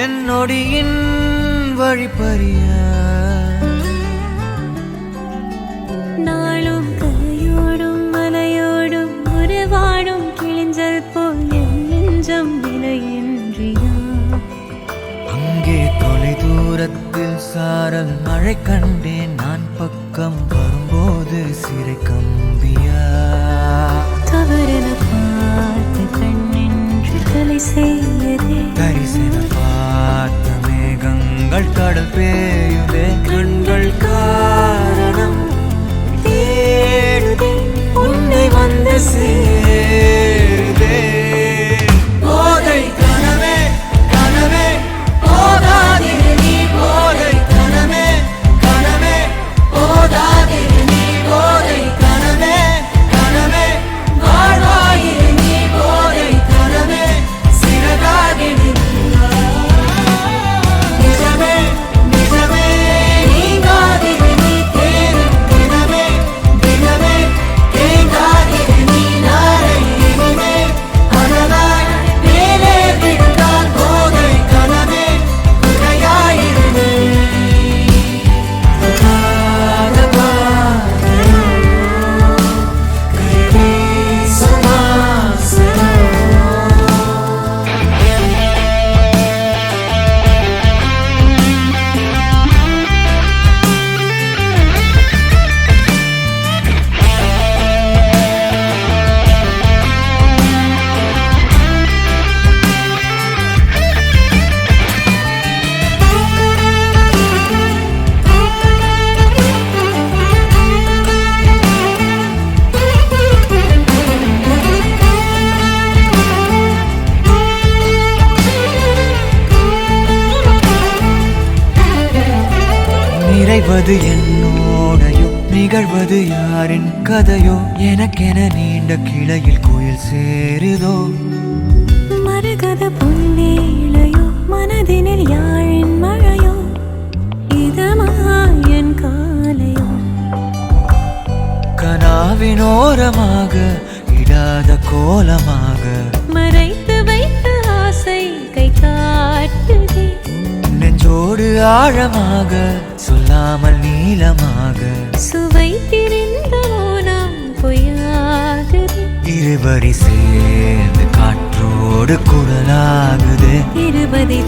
என்னொடியின் வழிப்பறிய நாளும் கரையோடும் மலையோடும் உறவாடும் கிழிஞ்சல் போல் என் நெஞ்சம் விலையின்றியா அங்கே தொலை தூரத்தில் சாரல் மழை கண்டேன் நான் பக்கம் வரும்போது சிறை கம்பியா தவறென பார்த்து கண்ணென்று கலை செய்யதே தரிசன பார்த்த மேகங்கள் கடல் பேயுதே கண்கள் காரணம் தேடுதே உன்னை வந்து சேருதே போதை கனவே கனவே போதாதிரு நீ போதை கனவே கனவே போதாதிரு நீ போதை கனவே கனவே வாழ்வாயிரு நீ போதை கனவே சிறகாகி நிஜமே நிஜமே நீங்காதிரு நீ தேடும் தினமே தினமே தேங்காதிரு நீ நாளை இனிமே அனலாய் மேலே விழுந்தால் போதை கனவே குறையாயிரு நிறைவது என்னோடையோ நிகழ்வது யாரின் கதையோ எனக்கென நீண்ட கிளையில் கோயில் சேருதோ மரகத பொன்வேளையோ மனதினில் யாழின் மழையோ இதமாயன் காலையோ கனாவினோரமாக இடாத கோலமாக மறைத்து வைத்த ஆசை கை காட்டுதே நெஞ்சோடு ஆழமாக சொல்லாமல் நீளமாக சுவைத்திருந்த மோனம் பொய்யாகுது இருவரி சேர்ந்து காற்றோடு குரலாகுது இருபதை